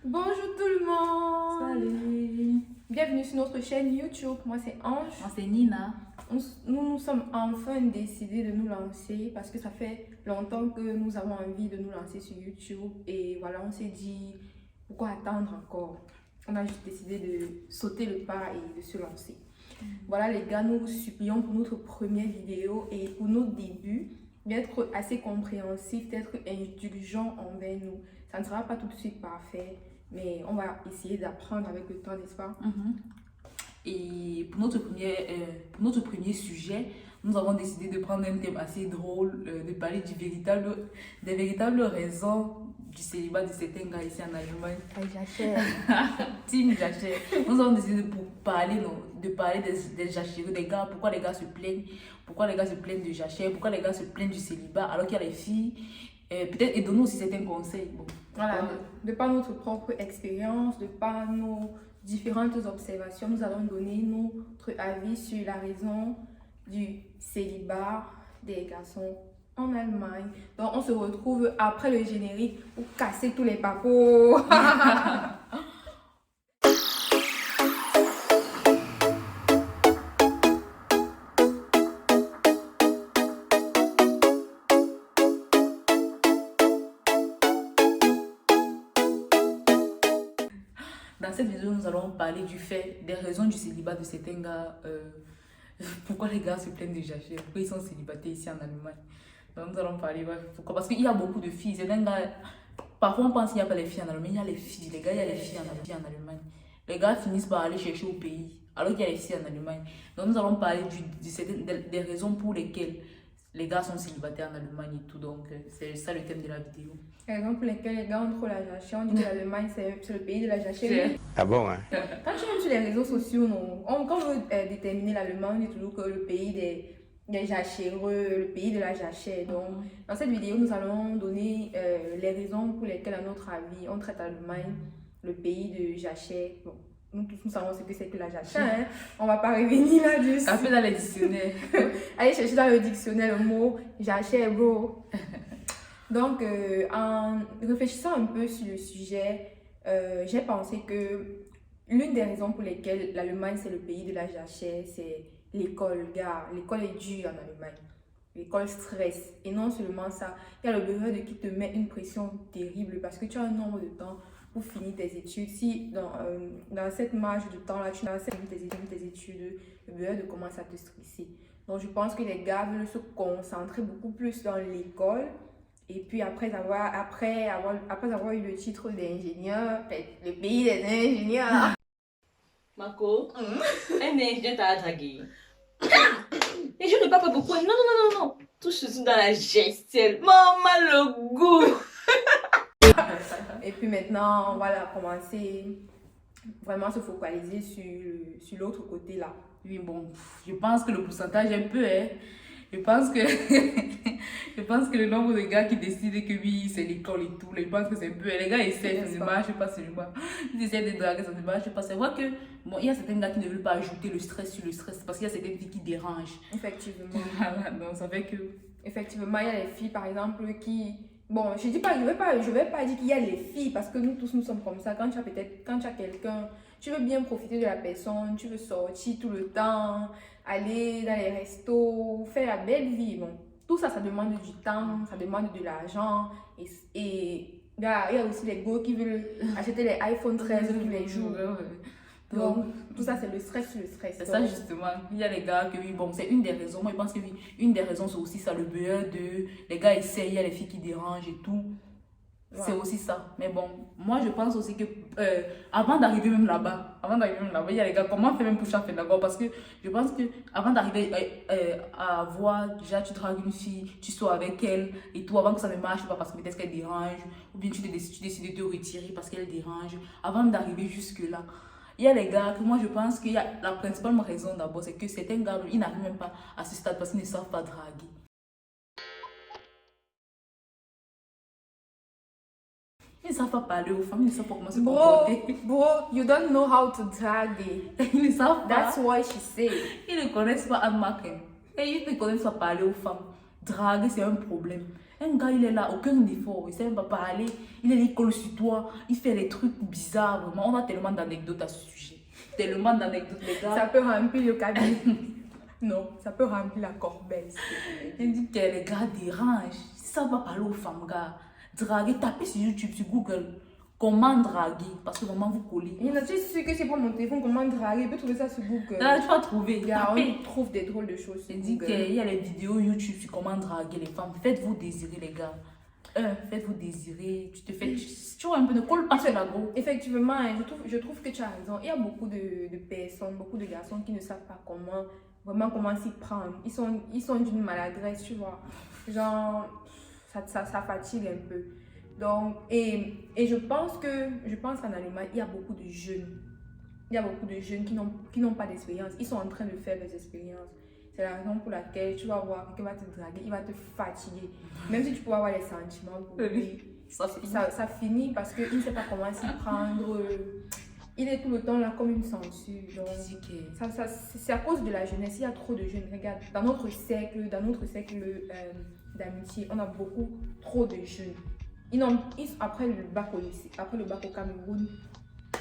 Bonjour tout le monde. Salut. Bienvenue sur notre chaîne YouTube. Moi c'est Ange. Moi c'est Nina. Nous sommes enfin décidés de nous lancer parce que ça fait longtemps que nous avons envie de nous lancer sur YouTube. Et voilà, on s'est dit pourquoi attendre encore. On a juste décidé de sauter le pas et de se lancer. Voilà les gars, nous vous supplions pour notre première vidéo et pour nos débuts d'être assez compréhensifs, d'être indulgents envers nous. Ça ne sera pas tout de suite parfait, mais on va essayer d'apprendre avec le temps, n'est-ce pas? Et pour notre premier sujet, nous avons décidé de prendre un thème assez drôle, de parler des véritables raisons du célibat de certains gars ici en Allemagne. J'achète. Team jachère. Nous avons décidé de parler des jachères, des gars, pourquoi les gars se plaignent, de jachère, pourquoi les gars se plaignent du célibat alors qu'il y a les filles. Peut-être et donner aussi certains conseils. Bon. Voilà, de par notre propre expérience, de par nos différentes observations, nous allons donner notre avis sur la raison du célibat des garçons en Allemagne. Donc, on se retrouve après le générique pour casser tous les papos. Dans cette vidéo, nous allons parler des raisons du célibat de certains gars. Pourquoi les gars se plaignent de jachère, pourquoi ils sont célibataires ici en Allemagne. Donc nous allons parler, pourquoi. Parce qu'il y a beaucoup de filles. Certains gars, parfois on pense qu'il n'y a pas les filles en Allemagne, il y a les filles. Les gars, il y a les filles en Allemagne. Les gars finissent par aller chercher au pays, alors qu'il y a les filles en Allemagne. Donc nous allons parler des raisons pour lesquelles les gars sont célibataires en Allemagne et tout. Donc c'est ça le thème de la vidéo. Les raisons pour lesquelles les gars ont trop la jachère, on dit que l'Allemagne c'est le pays de la jachère. Ah bon, hein? Quand tu es sur les réseaux sociaux, quand on veut déterminer l'Allemagne, on dit toujours que le pays des jachéreux, le pays de la jachère. Donc, dans cette vidéo, nous allons donner les raisons pour lesquelles, à notre avis, on traite l'Allemagne, le pays de jachère. Bon, nous tous, nous savons ce que c'est que la jachère. Hein? On ne va pas revenir là-dessus. Ça fait dans les dictionnaires. Allez chercher dans le dictionnaire le mot jachère, bro. Donc, en réfléchissant un peu sur le sujet, j'ai pensé que l'une des raisons pour lesquelles l'Allemagne c'est le pays de la jachère, c'est l'école, gars. L'école est dure en Allemagne. L'école stresse. Et non seulement ça, il y a le beurre de qui te met une pression terrible parce que tu as un nombre de temps pour finir tes études. Si dans cette marge de temps-là, tu n'as pas fini tes études, le beurre de commence à te stresser. Donc, je pense que les gars veulent se concentrer beaucoup plus dans l'école. Et puis après avoir eu le titre d'ingénieur, le pays des ingénieurs. Marco, un ingénieur t'a dragué. Et je ne parle pas beaucoup. Non. Tout surtout dans la gestuelle. Maman, le goût. Et puis maintenant, on va commencer vraiment se focaliser sur l'autre côté là. Oui, bon, je pense que le pourcentage est un peu, hein. Je pense que le nombre de gars qui décident que oui, c'est l'école et tout, je pense que c'est un peu. Les gars essaient, ça ne marche pas seulement. Ils essaient de draguer, ça ne marche pas. C'est vrai que, bon, il y a certains gars qui ne veulent pas ajouter le stress sur le stress parce qu'il y a certaines filles qui dérangent. Effectivement. Voilà, donc ça fait que. Effectivement, il y a les filles par exemple qui. Bon, je vais pas dire qu'il y a les filles parce que nous tous nous sommes comme ça. Quand tu as quelqu'un, tu veux bien profiter de la personne, tu veux sortir tout le temps, aller dans les restos, faire la belle vie. Bon, tout ça, ça demande du temps, ça demande de l'argent. Et il y a aussi les gars qui veulent acheter les iPhone 13 tous les jours. Donc, tout ça, c'est le stress sur le stress. C'est ça, justement. Il y a les gars que oui, bon, c'est une des raisons. Moi, je pense que oui, une des raisons, c'est aussi ça, le beurre de. Les gars essayent, il y a les filles qui dérangent et tout. Ouais. C'est aussi ça. Mais bon, moi, je pense aussi que avant d'arriver même là-bas, il y a les gars, comment on fait même pour faire d'accord? Parce que je pense que avant d'arriver à voir, déjà, tu dragues une fille, tu sors avec elle et tout, avant que ça ne marche pas parce que peut-être qu'elle dérange, ou bien tu décides de te retirer parce qu'elle dérange, avant d'arriver jusque-là. Il y a les gars que moi je pense qu'il y a la principale raison d'abord, c'est que certains gars, ils n'arrivent même pas à ce stade parce qu'ils ne savent pas draguer. Ils ne savent pas parler aux femmes, ils ne savent pas comment se comporter. Bro, you don't know how to drag. Ils ne savent pas. That's why she said. Ils ne connaissent pas Anne Marken. Et ils ne connaissent pas parler aux femmes. Draguer, c'est un problème. Un gars, il est là, aucun effort, il ne sait même pas parler. Il est là, il colle sur toi, il fait les trucs bizarres, vraiment. On a tellement d'anecdotes à ce sujet. Tellement d'anecdotes, les gars. Ça peut remplir le cabinet. Non, ça peut remplir la corbeille. Il dit que les gars dérangent. Ça va parler aux femmes, gars. Draguer, tapez sur YouTube, sur Google. Comment draguer? Parce que vraiment, vous collez. Il y en a, je suis sûre que c'est pas mon téléphone, comment draguer. Tu peux trouver ça sur Google. Là, tu vas trouver. Tapez. On trouve des drôles de choses sur Il dit Google. qu'il y a les vidéos YouTube sur comment draguer les femmes. Faites-vous désirer, les gars. Faites-vous désirer. Tu te fais. Tu vois un peu, ne colle pas sur la go. Effectivement, je trouve que tu as raison. Il y a beaucoup de personnes, beaucoup de garçons qui ne savent pas comment s'y prendre. Ils sont d'une maladresse, tu vois. Genre, ça fatigue un peu. Donc, et je pense qu'en Allemagne, il y a beaucoup de jeunes. Il y a beaucoup de jeunes qui n'ont pas d'expérience. Ils sont en train de faire des expériences. C'est la raison pour laquelle tu vas voir quelqu'un va te draguer, il va te fatiguer. Même si tu peux avoir les sentiments pour lui, ça finit parce qu'il ne sait pas comment s'y prendre. Il est tout le temps là comme une censure. Donc, c'est à cause de la jeunesse. Il y a trop de jeunes. Regarde, dans notre cercle d'amitié, on a beaucoup trop de jeunes. Après le bac au lycée, après le bac au Cameroun,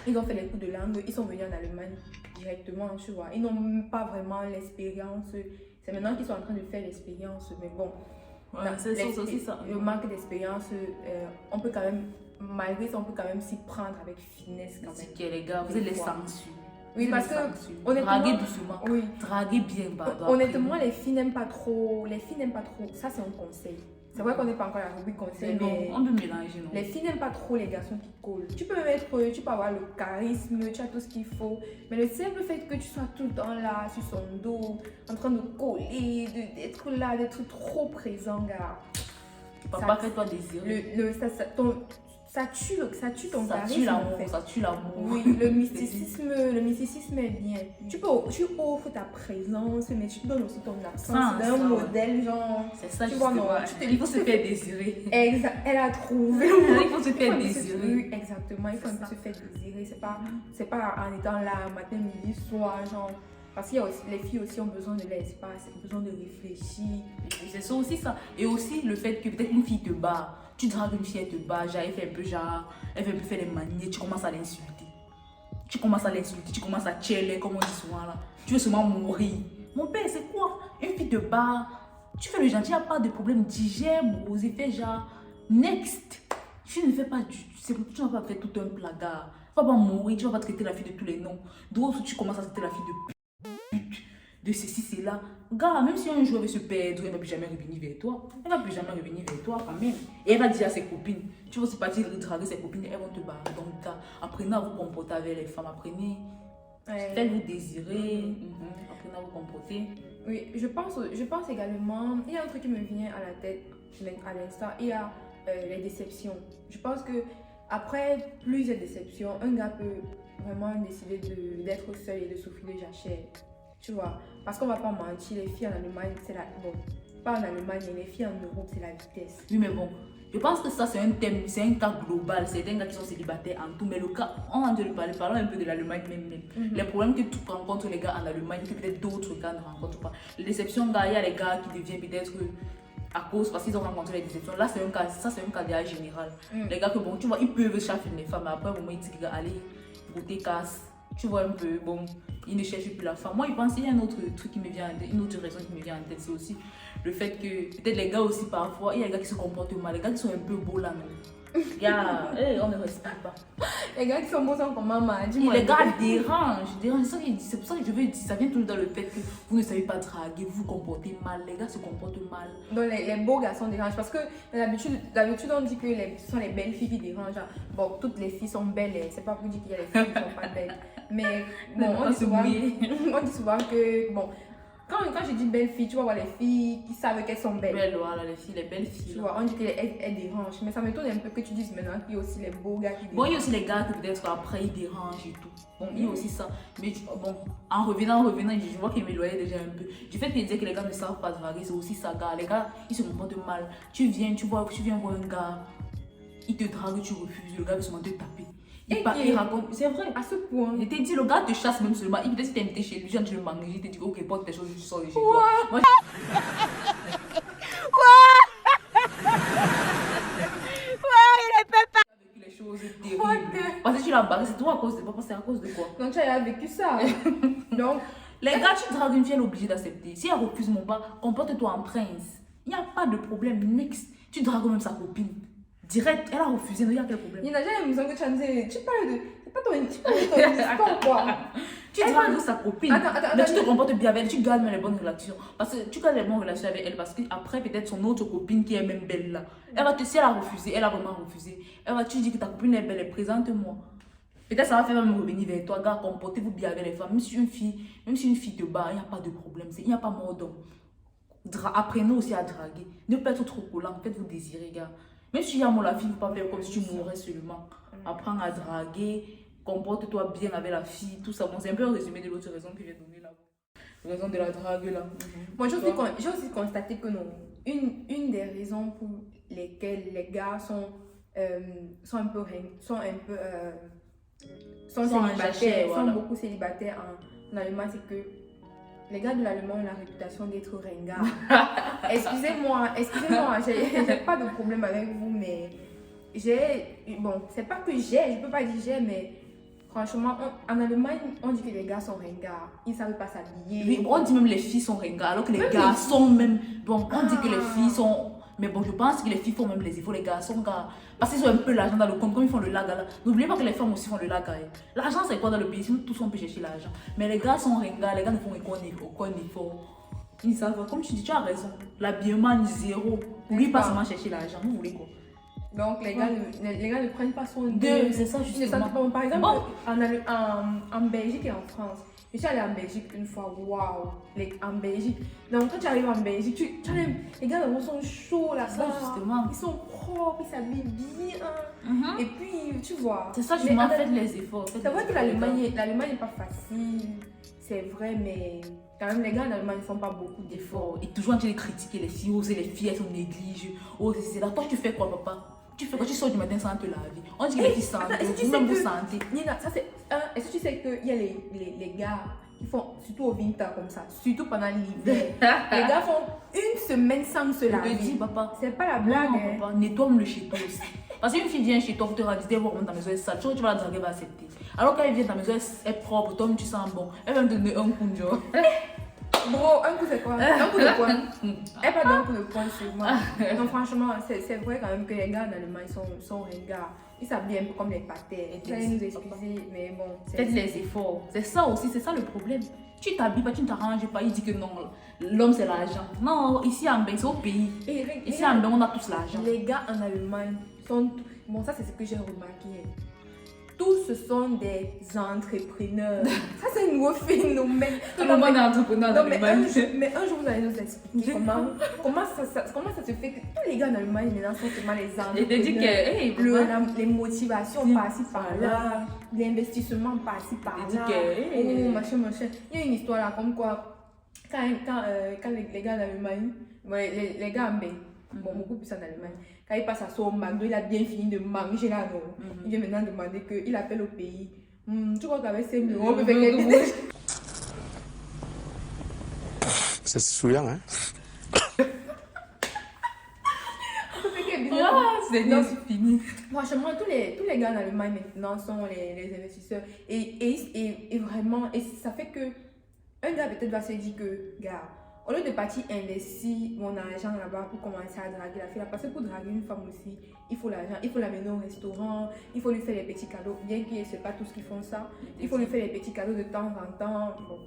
ils ont fait les cours de langue, ils sont venus en Allemagne directement, tu vois. Ils n'ont pas vraiment l'expérience. C'est maintenant qu'ils sont en train de faire l'expérience, mais bon. Ouais, c'est aussi ça. Le manque d'expérience, on peut quand même, malgré ça, on peut quand même s'y prendre avec finesse quand même. C'est que les gars, vous êtes les censures. Oui, parce que honnêtement, draguez doucement. Oui. Draguez bien, pardon. Honnêtement, les filles n'aiment pas trop. Ça, c'est un conseil. C'est vrai qu'on n'est pas encore à la rubrique conseil, mais on peut mélanger, non? Les filles n'aiment pas trop les garçons qui collent. Tu peux avoir le charisme, tu as tout ce qu'il faut, mais le simple fait que tu sois tout le temps là, sur son dos, en train de coller, d'être là, d'être trop présent, gars. Papa, fais-toi désirer. Ça tue ton ça charisme. Tue l'amour, ça tue l'amour. Oui, le mysticisme est bien. Tu offres ta présence, mais tu donnes aussi ton absence d'un modèle, genre. C'est ça, tu vois, non, il faut se faire désirer. Exact, elle a trouvé. Il faut se faire désirer. Oui, exactement, il faut se faire désirer. C'est pas en étant là, matin, midi, soir, genre. Parce que les filles aussi ont besoin de l'espace, besoin de réfléchir. C'est ça aussi ça. Et aussi le fait que peut-être une fille te bat. Tu dragues une fille, elle te bat, genre, elle fait un peu faire les manières, tu commences à l'insulter. Tu commences à cheller, comme on dit souvent là. Tu veux seulement mourir. Mon père, c'est quoi? Une fille te bat, tu fais le gentil, il n'y a pas de problème. Digère, aux effets genre, next. Tu ne fais pas tu ne vas pas faire tout un plaga. Tu ne vas pas mourir, tu ne vas pas traiter la fille de tous les noms. D'autres, tu commences à traiter la fille de pute, de ceci, c'est là. Gars, même si un jour elle veut se perdre, elle ne va plus jamais revenir vers toi. Elle ne va plus jamais revenir vers toi quand même. Et elle va dire à ses copines, tu vas aussi partir draguer ses copines, elles vont te barrer. Donc, gars, apprenez à vous comporter avec les femmes, apprenez. Faites-vous désirer, apprenez à vous comporter. Oui, je pense également, il y a un truc qui me vient à la tête à l'instant, il y a les déceptions. Je pense que après plusieurs déceptions, un gars peut vraiment décider d'être seul et de souffrir de jachère. Tu vois, parce qu'on va pas mentir, les filles en Allemagne, c'est la... Bon, pas en Allemagne, mais les filles en Europe, c'est la vitesse. Oui, mais bon, je pense que ça, c'est un thème, c'est un cas global. C'est des gars qui sont célibataires en tout. Mais le cas, on va te le parler, parlons un peu de l'Allemagne même. Les problèmes que tu rencontres les gars en Allemagne, que peut-être d'autres gars ne rencontrent pas. Les déceptions, gars, il y a les gars qui deviennent peut-être à cause, parce qu'ils ont rencontré les déceptions. Là, c'est un cas déjà général. Les gars que, bon, tu vois, ils peuvent chaffer les femmes, mais après, au moment, ils disent, allez, beauté casse. Tu vois un peu, bon, ils ne cherchent plus la femme. Moi, je pense qu'il y a un autre truc qui me vient en tête, une autre raison qui me vient en tête, c'est aussi le fait que peut-être les gars aussi parfois, il y a des gars qui se comportent mal, les gars qui sont un peu beaux là, non? On ne respecte pas. Les gars qui sont beaux sont comme maman, dis-moi. Les gars dérangent. C'est pour ça que je veux dire, ça vient tout dans le fait que vous ne savez pas draguer, vous vous comportez mal, les gars se comportent mal. Donc les beaux garçons dérangent parce que d'habitude on dit que ce sont les belles filles qui dérangent. Bon, toutes les filles sont belles, c'est pas pour dire qu'il y a les filles qui ne sont pas belles. Mais bon, on dit souvent que, bon, quand je dis belles filles, tu vas voir les filles qui savent qu'elles sont belles. Voilà, les belles filles. Tu vois, on dit qu'elles dérangent. Mais ça m'étonne un peu que tu dises maintenant qu'il y a aussi les beaux gars qui dérangent. Bon, il y a aussi les gars que peut-être après ils dérangent et tout. Bon, il y a aussi ça. Mais bon, en revenant, je vois qu'il m'éloignait déjà un peu. Du fait qu'il disait que les gars ne savent pas draguer, c'est aussi ça, gars. Les gars, ils se comportent mal. Tu viens voir un gars, il te drague, tu refuses. Le gars veut seulement te taper. Il raconte, c'est vrai. À ce point. Il t'a dit, le gars te chasse même seulement. Il peut-être t'inviter chez lui, genre tu le manges, il te dit, ok, porte tes choses, je sors de chez toi. Moi, chose terrible. Parce que tu l'as barré, c'est toi à cause de papa, c'est à cause de quoi? Donc, tu as vécu ça. Donc, Les gars, tu dragues une fille, elle est obligée d'accepter. Si elle refuse mon pas, comporte-toi en prince. Il n'y a pas de problème, next. Tu dragues même sa copine. Direct, elle a refusé, il y a quel problème? il n'a jamais l'impression que tu as dit, tu parles de. C'est pas ton histoire, quoi. Tu dragues sa copine. Attends, Mais tu te comportes bien avec elle, tu gardes même les bonnes relations. Parce que tu gardes les bonnes relations avec elle, parce qu'après, peut-être son autre copine qui est même belle là. Elle va te, si elle a refusé, elle a vraiment refusé. Elle va te dire que ta copine est belle, présente-moi. Peut-être ça va faire même revenir vers toi, gars, comportez-vous bien avec les femmes. Même si une fille te bat, il n'y a pas de problème, il n'y a pas mort d'homme. Apprenez aussi à draguer. Ne pas être trop collant, faites-vous désirer, gars. Même si il y a mon la fille, il ne faut pas faire comme si tu mourrais seulement. Apprends à draguer, comporte-toi bien avec la fille, tout ça. Bon, c'est un peu un résumé de l'autre raison que j'ai donnée là. La raison de la drague là. Moi, j'ai aussi constaté que non. Une des raisons pour lesquelles les gars sont un peu célibataires, voilà. sont beaucoup célibataires en Allemagne, c'est que les gars de l'Allemagne ont la réputation d'être ringards. Excusez-moi, j'ai pas de problème avec vous, mais bon, c'est pas que je peux pas dire j'ai, mais franchement, en Allemagne, on dit que les gars sont ringards, ils savent pas s'habiller. Oui, on dit même les filles sont ringards, alors que les garçons même, bon, on dit que les filles sont, mais bon, je pense que les filles font même les efforts, les garçons, gars, parce qu'ils ont un peu l'argent dans le compte, comme ils font le lag là. N'oubliez pas que les femmes aussi font le lag. L'argent, c'est quoi dans le pays? Sinon, tous on peut chercher l'argent. Mais les gars sont ringards, les gars ne font aucun effort. Ils savent, comme tu dis, tu as raison. L'habillement, zéro. N'oublie pas seulement chercher l'argent. Vous voulez quoi? Donc, les gars ne prennent pas soin d'eux. C'est ça, justement. Par exemple, en Belgique et en France, je suis allée en Belgique une fois, waouh, en Belgique. Donc, quand tu arrives en Belgique, les gars là-bas sont chauds là-bas. Justement. Ils sont propres, ils s'habillent bien. Et puis, tu vois. C'est ça, justement, faites les efforts. C'est vrai que l'Allemagne n'est pas facile, c'est vrai, mais quand même, les gars en Allemagne ne font pas beaucoup d'efforts. Et toujours en train de critiquer les filles, les filles, elles sont négligées. Oh, c'est là. Toi, tu fais quoi, papa? Tu fais quoi? Tu sors du matin sans te laver. On dit que les filles sentent. Vous-même, vous sentez. Nina, ça c'est. Est-ce que tu sais qu'il y a les gars qui font, surtout au winter comme ça, surtout pendant l'hiver, les gars font une semaine sans se laver. Je te dis, papa. C'est pas la blague. Non, papa, nettoie le chez toi aussi. Parce qu'une fille vient chez toi, tu te dis, elle va ta maison est sale. Tu vas la draguer, elle va accepter. Alors quand elle vient, ta maison est propre, toi, tu sens bon. Elle va me donner un coup de jour. Bro, un coup c'est quoi? Un coup de poing. Elle pas d'un coup de poing sur moi. Non, franchement, c'est vrai quand même que les gars en Allemagne sont ringards. Ils s'habillent un peu comme les pâtés. Vous allez nous excuser, mais bon. Faites les efforts. C'est ça aussi, c'est ça le problème. Tu t'habilles pas, tu ne t'arranges pas. Il dit que non, l'homme c'est l'argent. Non, ici en Belgique, c'est au pays. Ici en Belgique, on a tous l'argent. Les gars en Allemagne sont. Bon, ça c'est ce que j'ai remarqué. Tous ce sont des entrepreneurs. Ça, c'est un nouveau phénomène. Tout le monde est entrepreneur en Allemagne. Mais un jour, vous allez nous expliquer comment ça se fait que tous les gars en Allemagne maintenant sont seulement les entrepreneurs. Et te dit que les motivations par-ci par-là, l'investissement par-ci par-là. Oh, machin. Il y a une histoire là, comme quoi, quand les gars en Allemagne, les gars en Belgique, bon, beaucoup plus en Allemagne. Quand il passe à son McDo, il a bien fini de manger là, non. Il vient maintenant demander qu'il appelle au pays. Tu crois qu'avec 5 euros, on peut faire quelque chose? C'est souillant, hein? C'est fini. Franchement, tous les gars en Allemagne maintenant sont les investisseurs. Et vraiment, et ça fait que un gars peut-être va se dire que, gars, au lieu de partir investir mon argent là-bas pour commencer à draguer la fille, parce que pour draguer une femme aussi, il faut l'argent, il faut l'amener au restaurant, il faut lui faire des petits cadeaux, bien que ce n'est pas tous qui font ça. Il faut lui faire des petits cadeaux de temps en temps, bon,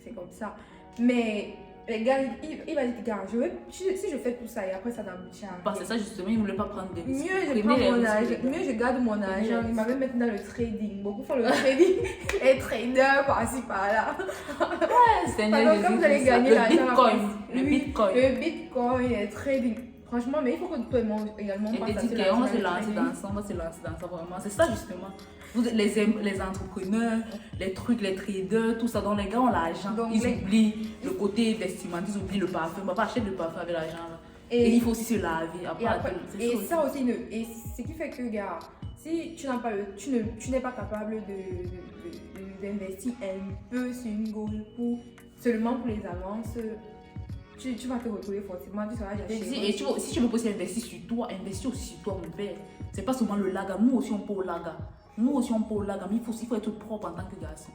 c'est comme ça. Mais les gars, il va dire, gars, si je fais tout ça et après ça n'aboutit à rien. Parce que ça justement, il ne voulait pas prendre des risques. Mieux je garde mon argent, il m'avait mis dans le trading. Beaucoup font le trading, les traders par-ci par-là. Ouais, quand vous allez gagner l'argent, le bitcoin, le trading. Franchement, mais il faut que toi également passes à ça. On va se lancer dans ça, vraiment. C'est ça justement. Les entrepreneurs, les trucs, les traders, tout ça, dont les gars ont l'argent. Ils oublient le côté vestimentaire, ils oublient le parfum. Papa achète le parfum avec l'argent. Et il faut aussi se laver. Et ça aussi, et ce qui fait que, gars, si tu n'es pas capable d'investir un peu sur une goal seulement pour les avances, tu vas te retrouver forcément, tu seras Et jachère. si tu veux aussi investir sur toi, investis aussi sur toi, mon père. C'est pas seulement le laga, nous aussi on peut au laga. Nous aussi on peut au laga, mais il faut être propre en tant que garçon.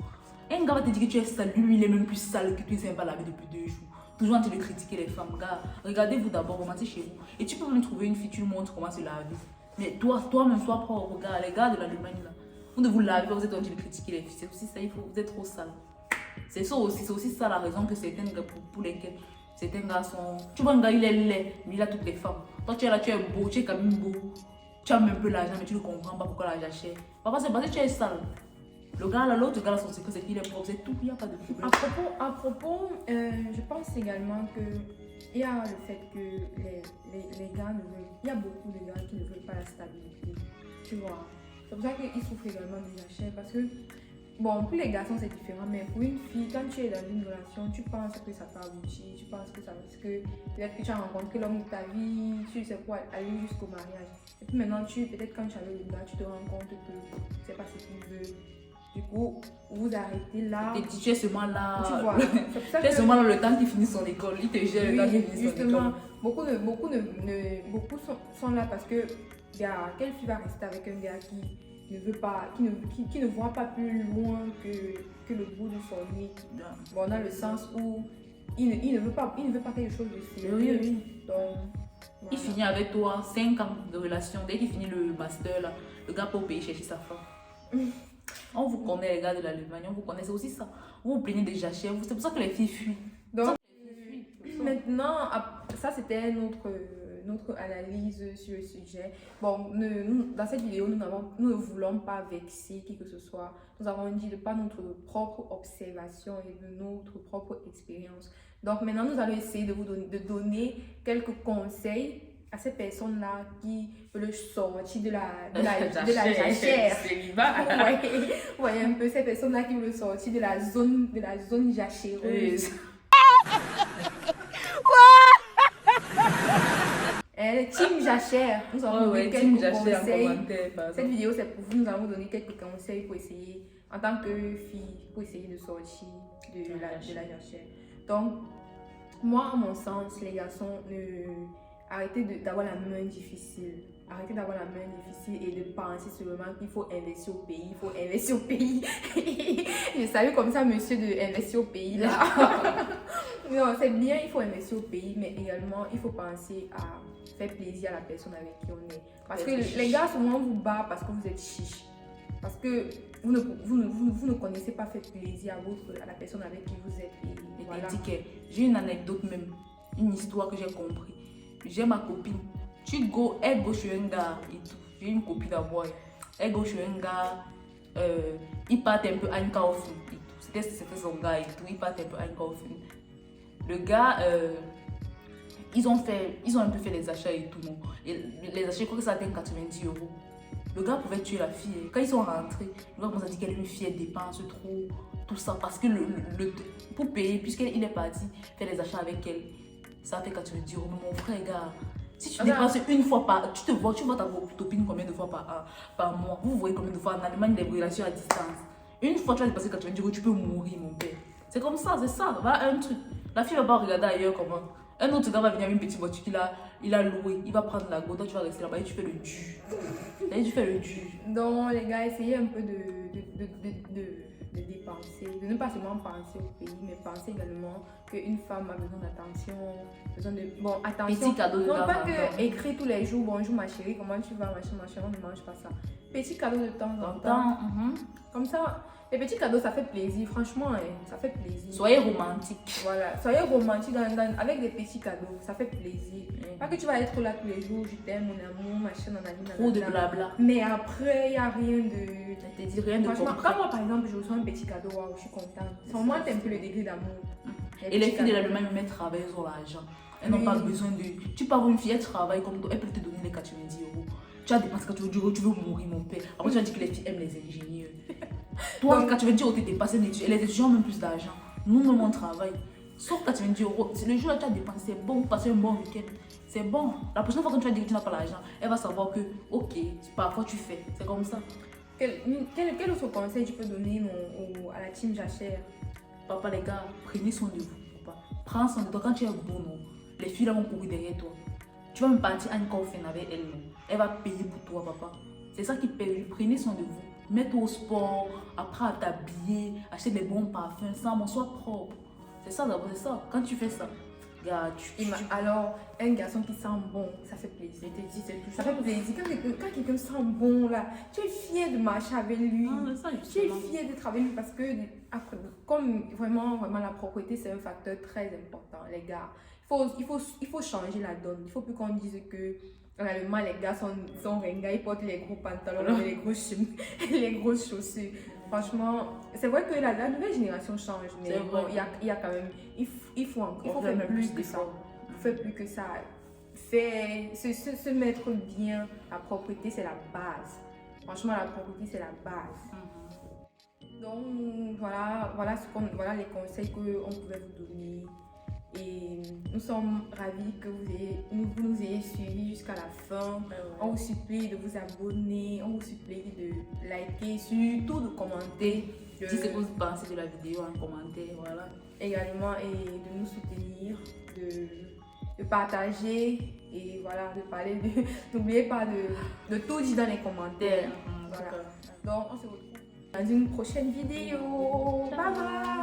Un gars va te dire que tu es sale, lui il est même plus sale que tu ne sais pas laver depuis 2 jours. Toujours en train de critiquer les femmes, gars. Regardez-vous d'abord, commencez chez vous. Et tu peux même trouver une fille, tu lui montres comment se laver. Mais toi-même, sois propre, gars. Les gars de l'Allemagne là, vous ne vous lavez pas, vous êtes en train de critiquer les filles. C'est aussi ça, vous êtes trop sale. C'est aussi ça la raison que certains gars, pour lesquels certains gars sont. Tu vois, un gars il est laid, mais il a toutes les femmes. Toi tu es là, tu es beau, tu es quand même beau. Tu as un peu l'argent, mais tu ne comprends pas pourquoi l'argent cher. Papa, c'est parce que tu es sale. Le gars là, l'autre gars là, son secret, c'est qu'il est propre, c'est tout, il n'y a pas de problème. À propos, je pense également que il y a le fait que les gars ne veulent. Il y a beaucoup de gars qui ne veulent pas la stabilité. Tu vois. C'est pour ça qu'ils souffrent également de la chair. Parce que, bon, pour les garçons c'est différent, mais pour une fille, quand tu es dans une relation, tu penses que ça peut aboutir, tu penses que ça parce que peut-être que tu as rencontré l'homme de ta vie, tu sais quoi, aller jusqu'au mariage. Et puis maintenant, peut-être quand tu es avec le gars, tu te rends compte que c'est pas ce qu'il veut. Du coup, vous arrêtez là. Et tu es seulement là. Tu vois. C'est pour ça Tu es que- seulement dans le temps qu'il finit son école. Il te gère le temps qu'il finit son justement, école. beaucoup sont là parce que quelle fille va rester avec un gars qui ne veut pas, qui ne voit pas plus loin que le bout de son nez. Bon, dans le sens où il ne veut pas quelque chose de sérieux. Oui. Donc, Il voilà. finit avec toi 5 ans de relation. Dès qu'il finit le master, là, le gars peut payer chercher sa femme. On vous connaît, les gars de l'Allemagne, on vous connaît, c'est aussi ça. Vous vous plaignez des jachères, c'est pour ça que les filles fuient. Donc, maintenant, ça c'était notre analyse sur le sujet. Bon, dans cette vidéo, nous ne voulons pas vexer qui que ce soit. Nous avons dit de par notre propre observation et de notre propre expérience. Donc maintenant, nous allons essayer de donner quelques conseils à ces personnes-là qui veulent sortir de la jachère. Ouais, voyez un peu ces personnes-là qui veulent sortir de la zone jachéreuse. Les team jachère, nous allons donner quelques conseils. Cette vidéo c'est pour vous, nous allons vous donner quelques conseils pour essayer, en tant que fille, pour essayer de sortir de la jachère. Donc, moi, à mon sens, les garçons, arrêtez d'avoir la main difficile. Arrêtez d'avoir la main difficile et de penser seulement qu'il faut investir au pays. Il faut investir au pays. Je savais comme ça, monsieur, de investir au pays là. Non, c'est bien, il faut investir au pays, mais également, il faut penser à faire plaisir à la personne avec qui on est. Parce que les gars, souvent, vous battent parce que vous êtes chiche. Parce que vous ne connaissez pas faire plaisir à la personne avec qui vous êtes. Et voilà. J'ai une anecdote même, une histoire que j'ai compris. J'ai ma copine. Elle go chez un gars et tout. J'ai une copine à moi. Elle go chez un gars. Il part un peu à une kaufen et tout. C'était son gars et tout. Il part un peu à une kaufen. Le gars, ils ont un peu fait les achats et tout. Non? Et les achats, je crois que ça atteint 90 €. Le gars pouvait tuer la fille. Quand ils sont rentrés, le gars commence à dire qu'elle est une fille, elle dépense trop, tout ça. Parce que pour payer, puisqu'il est parti faire les achats avec elle, ça fait 90 €. Mais mon frère, gars, si tu dépenses une fois par... Tu vois ta copine combien de fois par mois. Vous voyez combien de fois en Allemagne, les relations à distance. Une fois tu vas dépasser 90 €, tu peux mourir, mon père. C'est comme ça, c'est ça. Voilà un truc. La fille va pas regarder ailleurs comment. Un autre gars va venir avec une petite voiture qu'il a louée. Il va prendre la go, toi tu vas rester là-bas et tu fais le dur. Et tu fais le dur. Donc les gars, essayez un peu de dépenser, de ne pas seulement penser au pays, mais penser également qu'une femme a besoin d'attention, besoin de... Bon, attention, Petit cadeau de non temps pas en que temps. écrire tous les jours, bonjour ma chérie, comment tu vas, machin, on ne mange pas ça. Petit cadeau de temps en temps, comme ça, les petits cadeaux ça fait plaisir, franchement, hein, ça fait plaisir. Soyez romantique. Voilà, soyez romantique avec des petits cadeaux, ça fait plaisir. Pas que tu vas être là tous les jours, je t'aime, mon amour, machin, nanani, Trop de blabla. mais après, il n'y a rien de... Je te dis rien de Franchement, concret. quand moi par exemple je reçois un petit cadeau, waouh, je suis contente. Ça augmente un peu le degré d'amour. Et les filles de l'Allemagne même travaillent, elles ont l'argent. Elles n'ont pas besoin de... Tu pars voir une fille, elle travaille comme toi, elle peut te donner les 90 €. Tu as dépensé 90 €, tu veux mourir, mon père. Après, tu vas dire que les filles aiment les ingénieurs. Toi, Donc, 90 €, tu es dépassé, les étudiants ont même plus d'argent. Nous-mêmes, on travaille. Sauf 90 €, c'est le jour où tu as dépensé, c'est bon, passer un bon week-end. C'est bon. La prochaine fois que tu vas dire que tu n'as pas l'argent, elle va savoir que, ok, parfois tu fais. C'est comme ça. quel autre conseil tu peux donner à la team jachère? Papa, les gars, prenez soin de vous. Papa. Prends soin de toi. Quand tu es beau, non, les filles là vont courir derrière toi. Tu vas me partir à une coffin avec elle, non. Elle va payer pour toi, papa. C'est ça qui paye. Prenez soin de vous. Mettez au sport, apprends à t'habiller, acheter des bons parfums, ça, mon sois propre. C'est ça d'abord, c'est ça. Quand tu fais ça, regarde, Alors, un garçon qui sent bon, ça fait plaisir. Je te dis, c'est tout. Ça fait plaisir. Quand quelqu'un sent bon, là, tu es fier de marcher avec lui. Ah, ça, Tu es fier d'être avec lui parce que, comme vraiment, la propreté, c'est un facteur très important, les gars. Il faut changer la donne. Il ne faut plus qu'on dise que réellement les gars sont ringards, ils portent les gros pantalons et les grosses chaussures. Franchement, c'est vrai que la nouvelle génération change, mais bon, il y a quand même, il faut faire plus que ça. Il faut faire plus que ça. Se mettre bien, la propreté, c'est la base. Franchement, la propreté, c'est la base. Donc, voilà les conseils qu'on pouvait vous donner. Et nous sommes ravis que vous nous ayez suivis jusqu'à la fin. On vous supplie de vous abonner, on vous supplie de liker, surtout de commenter. Dites ce que vous pensez de la vidéo en commentaire, voilà. Également, et de nous soutenir, de partager et voilà, de parler de... N'oubliez pas de tout dire dans les commentaires. Voilà. Donc, on se retrouve dans une prochaine vidéo. Bye bye!